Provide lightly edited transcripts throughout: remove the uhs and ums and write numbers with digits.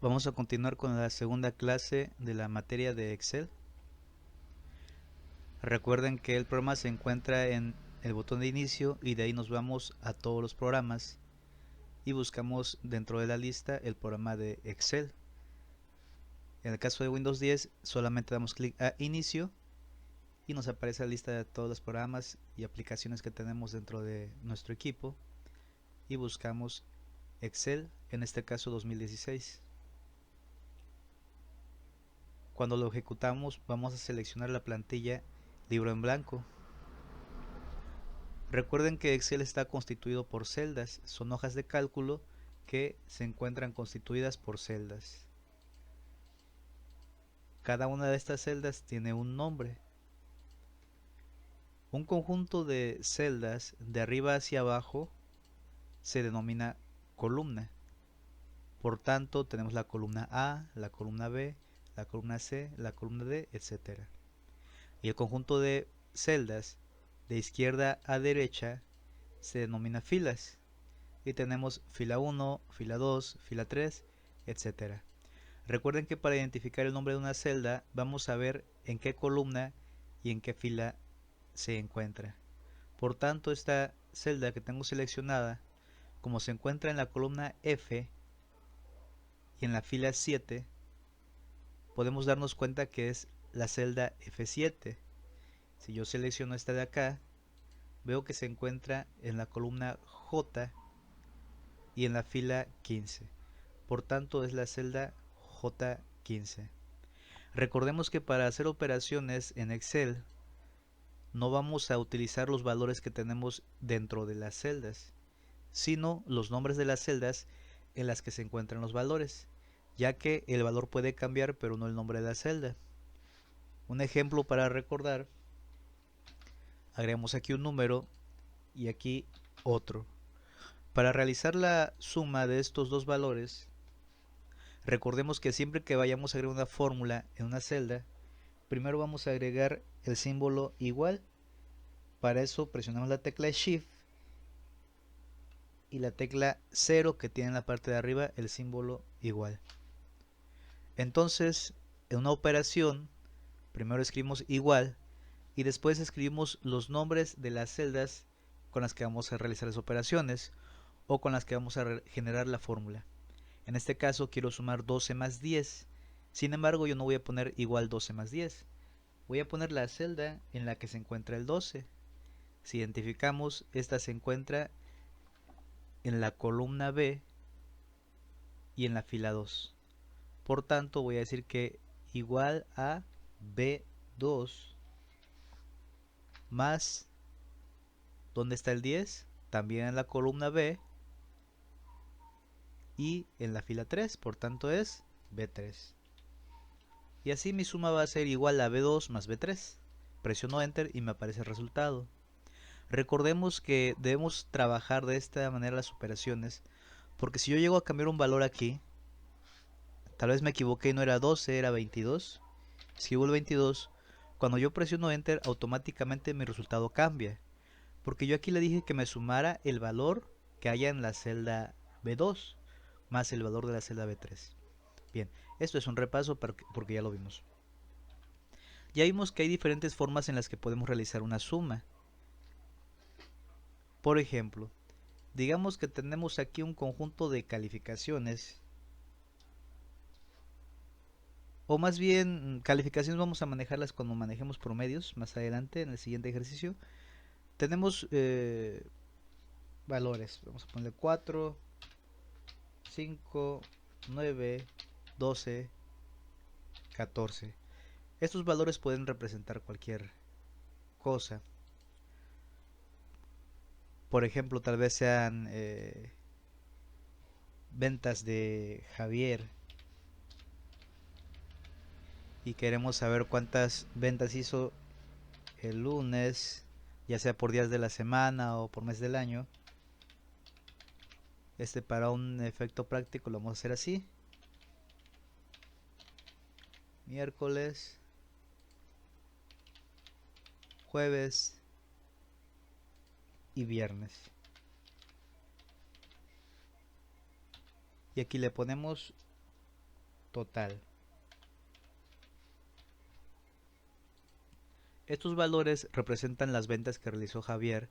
Vamos a continuar con la segunda clase de la materia de Excel. Recuerden que el programa se encuentra en el botón de inicio y de ahí nos vamos a todos los programas y buscamos dentro de la lista el programa de Excel. En el caso de Windows 10 solamente damos clic a inicio y nos aparece la lista de todos los programas y aplicaciones que tenemos dentro de nuestro equipo y buscamos Excel, en este caso 2016. Cuando lo ejecutamos vamos a seleccionar la plantilla libro en blanco. Recuerden que Excel está constituido por celdas, son hojas de cálculo que se encuentran constituidas por celdas. Cada una de estas celdas tiene un nombre. Un conjunto de celdas de arriba hacia abajo se denomina columna. Por tanto, tenemos la columna A, la columna B, la columna C, la columna D, etc. Y el conjunto de celdas de izquierda a derecha se denomina filas. Y tenemos fila 1, fila 2, fila 3, etc. Recuerden que para identificar el nombre de una celda vamos a ver en qué columna y en qué fila se encuentra. Por tanto, esta celda que tengo seleccionada, como se encuentra en la columna F y en la fila 7, podemos darnos cuenta que es la celda F7. Si yo selecciono esta de acá, veo que se encuentra en la columna J y en la fila 15. Por tanto, es la celda J15. Recordemos que para hacer operaciones en Excel no vamos a utilizar los valores que tenemos dentro de las celdas, sino los nombres de las celdas en las que se encuentran los valores, ya que el valor puede cambiar pero no el nombre de la celda. Un ejemplo para recordar: agregamos aquí un número y aquí otro. Para realizar la suma de estos dos valores, recordemos que siempre que vayamos a agregar una fórmula en una celda, primero vamos a agregar el símbolo igual. Para eso presionamos la tecla Shift y la tecla 0 que tiene en la parte de arriba el símbolo igual. Entonces, en una operación, primero escribimos igual y después escribimos los nombres de las celdas con las que vamos a realizar las operaciones o con las que vamos a generar la fórmula. En este caso quiero sumar 12 más 10. Sin embargo, yo no voy a poner igual 12 más 10. Voy a poner la celda en la que se encuentra el 12. Si identificamos, esta se encuentra en la columna B y en la fila 2. Por tanto, voy a decir que igual a B2 más, ¿dónde está el 10? También en la columna B y en la fila 3, por tanto es B3. Y así mi suma va a ser igual a B2 más B3. Presiono Enter y me aparece el resultado. Recordemos que debemos trabajar de esta manera las operaciones, porque si yo llego a cambiar un valor aquí, tal vez me equivoqué y no era 12, era 22. Escribo el 22. Cuando yo presiono Enter, automáticamente mi resultado cambia, porque yo aquí le dije que me sumara el valor que haya en la celda B2 más el valor de la celda B3. Bien, esto es un repaso porque ya lo vimos. Ya vimos que hay diferentes formas en las que podemos realizar una suma. Por ejemplo, digamos que tenemos aquí un conjunto de calificaciones, o más bien calificaciones vamos a manejarlas cuando manejemos promedios más adelante en el siguiente ejercicio. Tenemos valores, vamos a ponerle 4, 5, 9, 12, 14. Estos valores pueden representar cualquier cosa. Por ejemplo, tal vez sean ventas de Javier y queremos saber cuántas ventas hizo el lunes, ya sea por días de la semana o por mes del año. Para un efecto práctico lo vamos a hacer así: miércoles, jueves y viernes. Y aquí le ponemos total. Estos valores representan las ventas que realizó Javier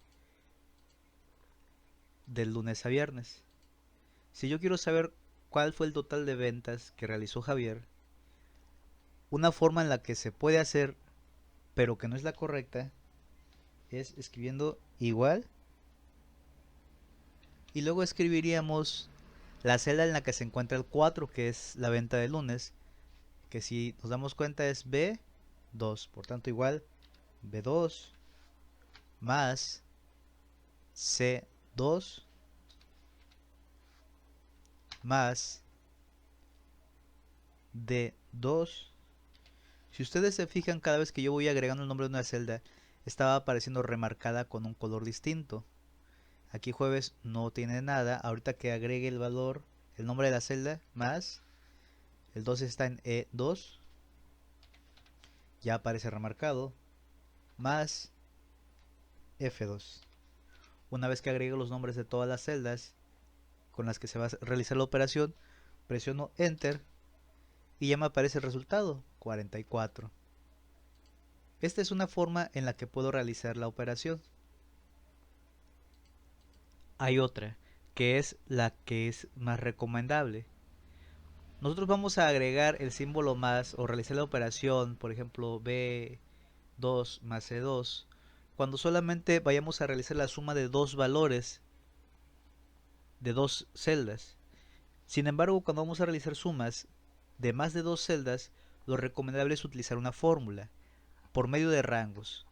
del lunes a viernes. Si yo quiero saber cuál fue el total de ventas que realizó Javier, una forma en la que se puede hacer, pero que no es la correcta, es escribiendo igual y luego escribiríamos la celda en la que se encuentra el 4, que es la venta del lunes, que si nos damos cuenta es B2, por tanto igual B2 más C2 más D2. Si ustedes se fijan, cada vez que yo voy agregando el nombre de una celda, estaba apareciendo remarcada con un color distinto. Aquí jueves no tiene nada. Ahorita que agregue el valor, el nombre de la celda, más el 2 está en E2, ya aparece remarcado, más F2. Una vez que agregue los nombres de todas las celdas con las que se va a realizar la operación, presiono Enter y ya me aparece el resultado, 44. Esta es una forma en la que puedo realizar la operación. Hay otra, que es la que es más recomendable. Nosotros vamos a agregar el símbolo más o realizar la operación, por ejemplo, B2 más C2, cuando solamente vayamos a realizar la suma de dos valores de dos celdas. Sin embargo, cuando vamos a realizar sumas de más de dos celdas, lo recomendable es utilizar una fórmula por medio de rangos.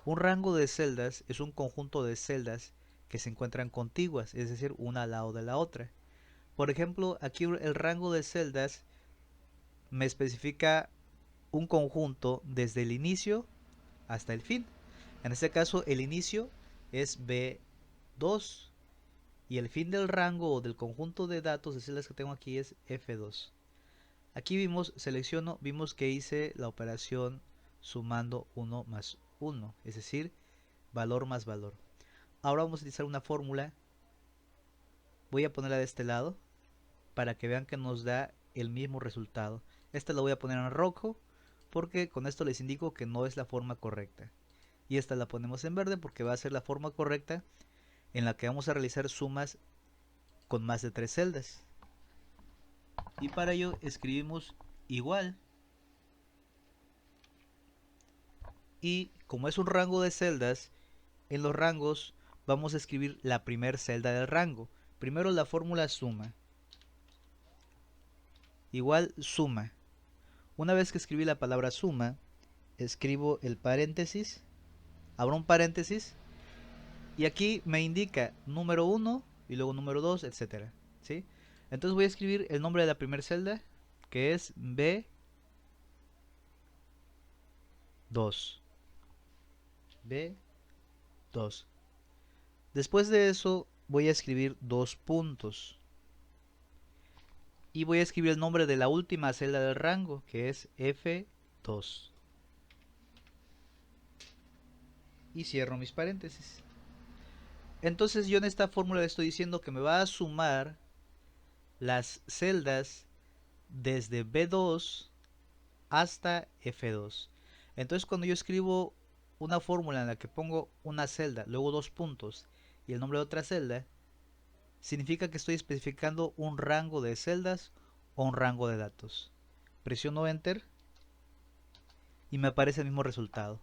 Un rango de celdas es un conjunto de celdas que se encuentran contiguas, es decir, una al lado de la otra. Por ejemplo, aquí el rango de celdas me especifica un conjunto desde el inicio hasta el fin. En este caso, el inicio es B2 y el fin del rango o del conjunto de datos de celdas que tengo aquí es F2. Aquí vimos que hice la operación sumando 1 más 1, es decir, valor más valor. Ahora vamos a utilizar una fórmula. Voy a ponerla de este lado para que vean que nos da el mismo resultado. Esta la voy a poner en rojo porque con esto les indico que no es la forma correcta. Y esta la ponemos en verde porque va a ser la forma correcta en la que vamos a realizar sumas con más de 3 celdas. Y para ello escribimos igual. Y como es un rango de celdas, en los rangos vamos a escribir la primera celda del rango. Primero la fórmula suma. Igual suma. Una vez que escribí la palabra suma, escribo el paréntesis, abro un paréntesis y aquí me indica número 1 y luego número 2, etcétera, ¿sí? Entonces voy a escribir el nombre de la primera celda, que es B2. B2. Después de eso voy a escribir dos puntos. Y voy a escribir el nombre de la última celda del rango, que es F2. Y cierro mis paréntesis. Entonces yo en esta fórmula le estoy diciendo que me va a sumar las celdas desde B2 hasta F2. Entonces cuando yo escribo una fórmula en la que pongo una celda, luego dos puntos y el nombre de otra celda, significa que estoy especificando un rango de celdas o un rango de datos. Presiono Enter y me aparece el mismo resultado.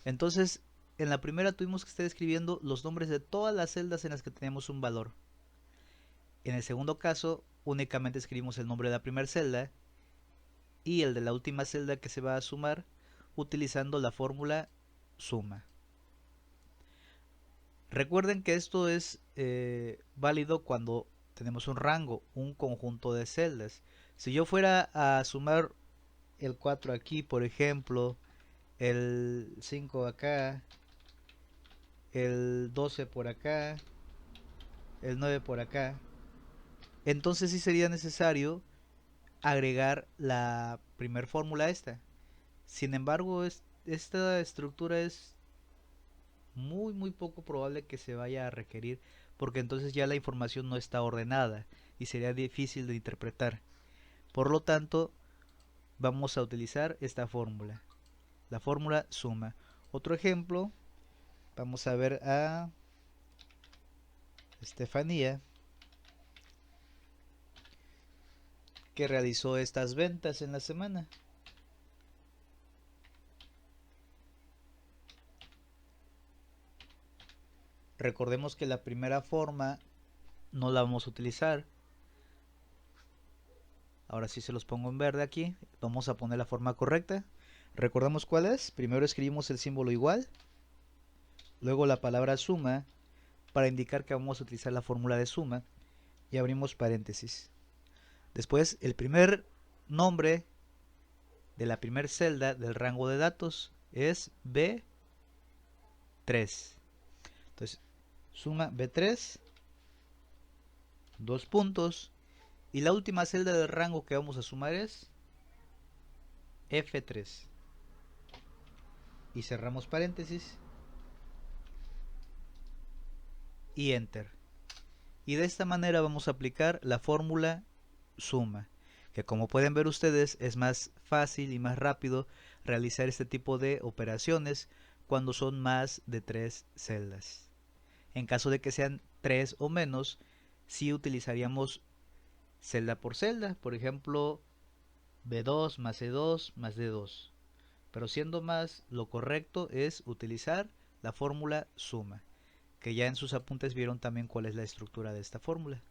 Entonces, en la primera tuvimos que estar escribiendo los nombres de todas las celdas en las que teníamos un valor. En el segundo caso, únicamente escribimos el nombre de la primera celda y el de la última celda que se va a sumar utilizando la fórmula suma. Recuerden que esto es válido cuando tenemos un rango, un conjunto de celdas. Si yo fuera a sumar el 4 aquí, por ejemplo, el 5 acá, el 12 por acá, el 9 por acá, entonces sí sería necesario agregar la primer fórmula esta. Sin embargo, esta estructura es muy poco probable que se vaya a requerir porque entonces ya la información no está ordenada y sería difícil de interpretar. Por lo tanto, vamos a utilizar esta fórmula, la fórmula suma. Otro ejemplo, vamos a ver a Estefanía, que realizó estas ventas en la semana. Recordemos que la primera forma no la vamos a utilizar. Ahora sí se los pongo en verde aquí. Vamos a poner la forma correcta. Recordamos cuál es. Primero escribimos el símbolo igual, luego la palabra suma para indicar que vamos a utilizar la fórmula de suma y abrimos paréntesis. Después el primer nombre de la primera celda del rango de datos es B3. Entonces suma B3, dos puntos, y la última celda del rango que vamos a sumar es F3. Y cerramos paréntesis y enter. Y de esta manera vamos a aplicar la fórmula suma, que como pueden ver ustedes es más fácil y más rápido realizar este tipo de operaciones cuando son más de 3 celdas. En caso de que sean 3 o menos, sí utilizaríamos celda por celda, por ejemplo B2 más C2 más D2. Pero siendo más, lo correcto es utilizar la fórmula suma, que ya en sus apuntes vieron también cuál es la estructura de esta fórmula.